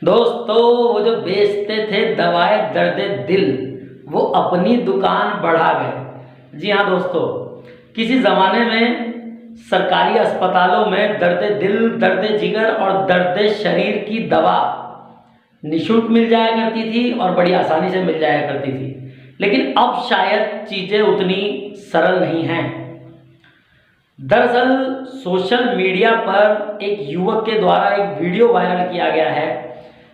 दोस्तों, वो जो बेचते थे दवाएं दर्द दिल, वो अपनी दुकान बढ़ा गए। जी हाँ दोस्तों, किसी ज़माने में सरकारी अस्पतालों में दर्द दिल, दर्द जिगर और दर्द शरीर की दवा निःशुल्क मिल जाया करती थी और बड़ी आसानी से मिल जाया करती थी। लेकिन अब शायद चीज़ें उतनी सरल नहीं हैं। दरअसल सोशल मीडिया पर एक युवक के द्वारा एक वीडियो वायरल किया गया है।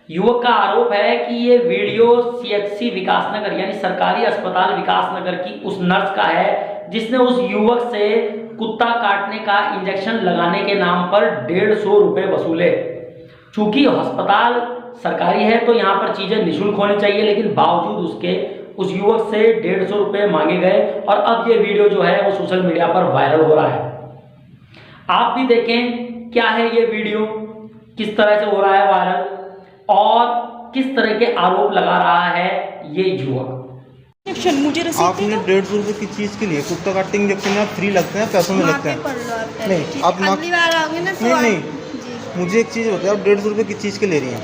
युवक का आरोप है कि ये वीडियो सीएचसी विकासनगर यानी सरकारी अस्पताल विकासनगर की उस नर्स का है जिसने उस युवक से कुत्ता काटने का इंजेक्शन लगाने के नाम पर 150 रुपये वसूले। चूंकि अस्पताल सरकारी है तो यहाँ पर चीज़ें निःशुल्क होनी चाहिए, लेकिन बावजूद उसके उस युवक से 150 रुपये मांगे गए और अब ये वीडियो जो है वो सोशल मीडिया पर वायरल हो रहा है। आप भी देखें क्या है ये वीडियो, किस तरह से हो रहा है वायरल और किस तरह के आरोप लगा रहा है ये युवक। मुझे आपने 150 रुपए की चीज के लिए कुत्ता काटने इंजेक्शन यहाँ फ्री लगते हैं, पैसों में लगते हैं। नहीं आप अगली बार आओगे ना तो नहीं मुझे एक चीज बताओ, आप 150 रुपए की चीज के ले रही हैं?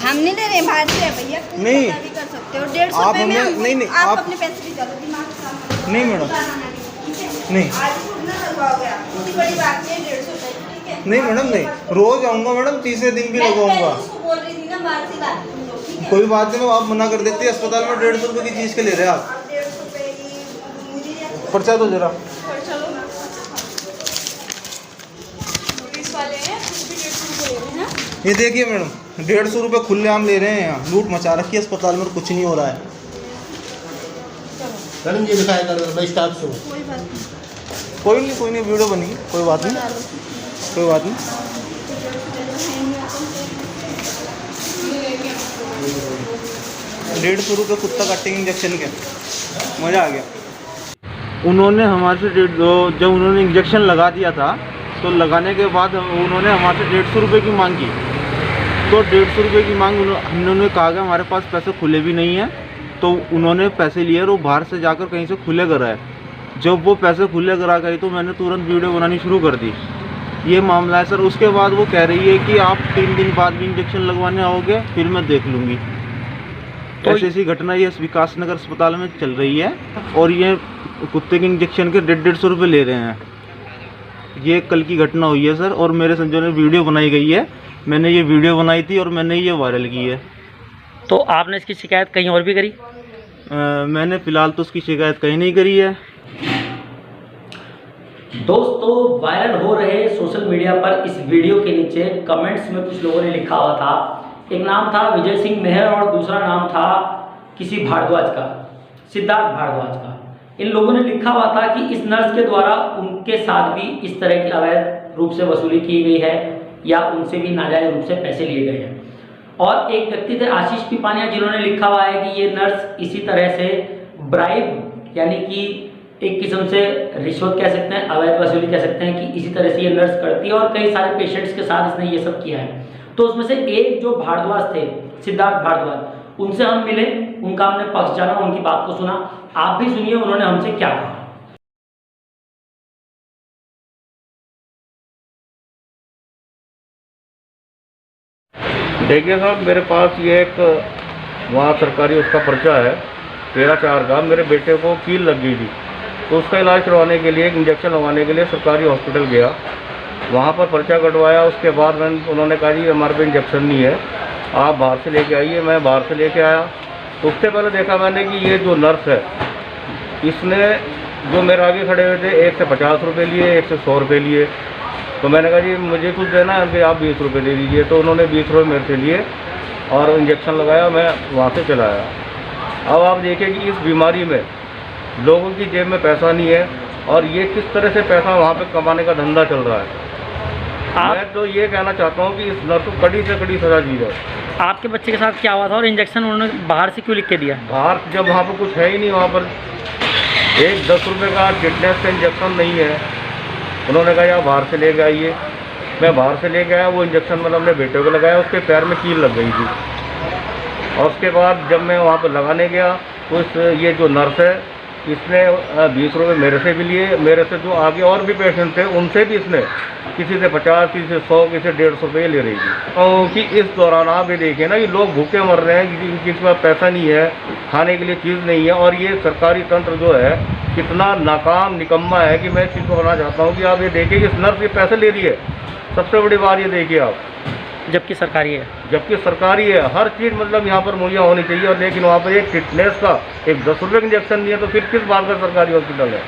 हम नहीं ले रहे, बाहर से है भैया। नहीं भी कर सकते हो 150 आप रुपए में हमें नहीं आप अपने पैसे भी चलो, दिमाग काम करो। नहीं मैडम, नहीं आज कितना लगवाओगे आप? इतनी बड़ी बात नहीं है 150 रुपए, ठीक है? नहीं मैडम, नहीं रोज आऊंगा मैडम, तीसरे दिन भी लगवाऊंगा। उसको बोल रही थी ना बाहर से ला दो, ठीक है? कोई बात नहीं, आप मना कर देते हैं। अस्पताल में 150 रुपए की चीज के ले रहे हैं आप। 150 रुपए की मुझे पर्चा दो जरा। चलो ना, पुलिस वाले हैं, कुछ भी 150 रुपए ले रहे हैं। ये देखिए मैडम, 150 रुपए खुलेआम ले रहे हैं। यहाँ लूट मचा रखी है अस्पताल में, कुछ नहीं हो रहा है। मैडम ये दिखाया कर मैं स्टाफ से हूँ। कोई बात नहीं, कोई नहीं वीडियो बनेगी, कोई बात नहीं, कोई बात नहीं। 150 रुपये कुत्ता काटेंगे इंजेक्शन के, मज़ा आ गया। उन्होंने हमारे से जब उन्होंने इंजेक्शन लगा दिया था तो लगाने के बाद उन्होंने हमारे से 150 रुपये की मांग की। तो 150 रुपये की मांग उन्होंने कहा कि हमारे पास पैसे खुले भी नहीं हैं, तो उन्होंने पैसे लिए और वो बाहर से जाकर कहीं से खुले कराए। जब वो पैसे खुले करा गई तो मैंने तुरंत वीडियो बनानी शुरू कर दी। ये मामला है सर। उसके बाद वो कह रही है कि आप 3 दिन बाद भी इंजेक्शन लगवाने आओगे, फिर मैं देख लूँगी। तो ऐसी घटना ये विकासनगर अस्पताल में चल रही है और ये कुत्ते के इंजेक्शन के 150 रुपये ले रहे हैं। ये कल की घटना हुई है सर, और मेरे संजय ने वीडियो बनाई गई है। मैंने ये वीडियो बनाई थी और मैंने ये वायरल की है। तो आपने इसकी शिकायत कहीं और भी करी? मैंने फ़िलहाल तो उसकी शिकायत कहीं नहीं करी है। दोस्तों, वायरल हो रहे सोशल मीडिया पर इस वीडियो के नीचे कमेंट्स में कुछ लोगों ने लिखा हुआ था। एक नाम था विजय सिंह मेहर और दूसरा नाम था किसी भारद्वाज का, सिद्धार्थ भारद्वाज का। इन लोगों ने लिखा हुआ था कि इस नर्स के द्वारा उनके साथ भी इस तरह की अवैध रूप से वसूली की गई है या उनसे भी नाजायज रूप से पैसे लिए गए हैं। और एक व्यक्ति थे आशीष पिपानिया, जिन्होंने लिखा हुआ है कि ये नर्स इसी तरह से ब्राइब यानी कि एक किस्म से रिश्वत कह सकते हैं, अवैध वसूली कह सकते हैं कि इसी तरह से ये नर्स करती है और कई सारे पेशेंट्स के साथ इसने ये सब किया है। तो उसमें से एक जो भारद्वाज थे, सिद्धार्थ भारद्वाज, उनसे हम मिले, उनका हमने पक्ष जाना, उनकी बात को सुना। आप भी सुनिए उन्होंने हमसे क्या कहा। देखिए साहब, मेरे पास ये एक वहाँ सरकारी उसका पर्चा है 13/4 का। मेरे बेटे को कील लग गई थी तो उसका इलाज करवाने के लिए, एक इंजेक्शन लगवाने के लिए सरकारी हॉस्पिटल गया। वहाँ पर पर्चा कटवाया। उसके बाद उन्होंने कहा जी हमारे पे इंजेक्शन नहीं है, आप बाहर से लेके आइए। मैं बाहर से लेके आया। उससे पहले देखा मैंने कि ये जो नर्स है, इसने जो मेरे आगे खड़े हुए थे, एक से 50 रुपये लिए, एक से 100 रुपये लिए। तो मैंने कहा जी मुझे कुछ देना है कि आप 20 रुपये दे दीजिए। तो उन्होंने 20 रुपये मेरे से लिए और इंजेक्शन लगाया। मैं वहाँ से चला आया। अब आप देखिए कि इस बीमारी में लोगों की जेब में पैसा नहीं है और ये किस तरह से पैसा वहाँ पे कमाने का धंधा चल रहा है। मैं तो ये कहना चाहता हूँ कि इस नर्स को कड़ी से कड़ी सजा दी जाए। आपके बच्चे के साथ क्या हुआ था और इंजेक्शन उन्होंने बाहर से क्यों लिख के दिया? बाहर जब वहाँ पर कुछ है ही नहीं, वहाँ पर एक 10 रुपये का टिटनेस का इंजेक्शन नहीं है। उन्होंने कहा आप बाहर से लेके आइए। मैं बाहर से लेके आया। वो इंजेक्शन मतलब अपने बेटे को लगाया, उसके पैर में कील लग गई थी। और उसके बाद जब मैं वहाँ पर लगाने गया तो ये जो नर्स है इसने 20 रुपये मेरे से भी लिए, मेरे से जो आगे और भी पेशेंट थे उनसे भी इसने किसी से 50, किसी से 100, किसी से 150 रुपये ले रही थी। और कि इस दौरान आप ये देखें ना कि लोग भूखे मर रहे हैं, किसी के पास पैसा नहीं है, खाने के लिए चीज़ नहीं है, और ये सरकारी तंत्र जो है कितना नाकाम निकम्मा है कि मैं इस चीज़ को कहना चाहता हूँ कि आप ये देखिए कि इस नर्स ये पैसे ले रही है। सबसे बड़ी बात ये देखिए आप, जबकि सरकारी है। जबकि सरकारी है, हर चीज़ मतलब यहाँ पर मुहैया होनी चाहिए, और लेकिन वहाँ पर एक फिटनेस का एक 10 रुपये का इंजेक्शन नहीं है, तो फिर किस बात का सरकारी हॉस्पिटल है।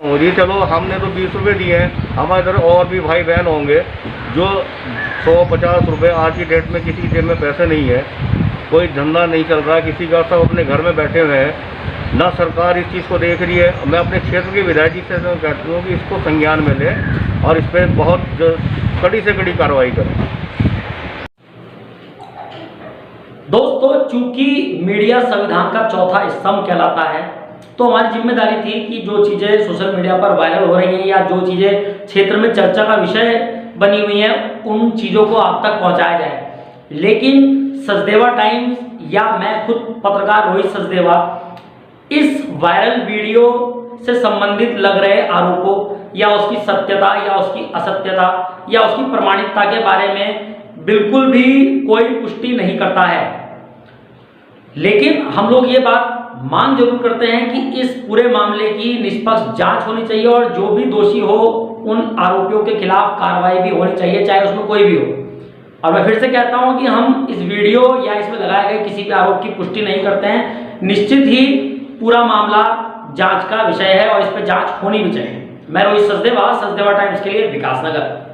और ये चलो हमने तो 20 रुपये दिए हैं, हमारे इधर और भी भाई बहन होंगे जो 100-50 रुपये आज की डेट में किसी की जेब में पैसे नहीं है, कोई धंधा नहीं चल रहा है किसी का, सब अपने घर में बैठे हुए हैं, ना सरकार इस चीज़ को देख रही है। मैं अपने क्षेत्र के विधायक जी से कहती हूँ कि इसको संज्ञान में लें और इस पर बहुत कड़ी से कड़ी कार्रवाई करें। दोस्तों, चूंकि मीडिया संविधान का चौथा स्तंभ कहलाता है, तो हमारी जिम्मेदारी थी कि जो चीज़ें सोशल मीडिया पर वायरल हो रही हैं या जो चीज़ें क्षेत्र में चर्चा का विषय बनी हुई हैं, उन चीज़ों को आप तक पहुंचाया जाए। लेकिन सचदेवा टाइम्स या मैं खुद पत्रकार रोहित सचदेवा इस वायरल वीडियो से संबंधित लग रहे आरोपों या उसकी सत्यता या उसकी असत्यता या उसकी प्रमाणिकता के बारे में बिल्कुल भी कोई पुष्टि नहीं करता है। लेकिन हम लोग ये बात मांग जरूर करते हैं कि इस पूरे मामले की निष्पक्ष जांच होनी चाहिए और जो भी दोषी हो उन आरोपियों के खिलाफ कार्रवाई भी होनी चाहिए, चाहे उसमें कोई भी हो। और मैं फिर से कहता हूं कि हम इस वीडियो या इसमें लगाए गए किसी भी आरोप की पुष्टि नहीं करते हैं। निश्चित ही पूरा मामला जांच का विषय है और इस पर जांच होनी भी चाहिए। मैं रोहित सचदेवा, सचदेवा टाइम्स के लिए विकासनगर।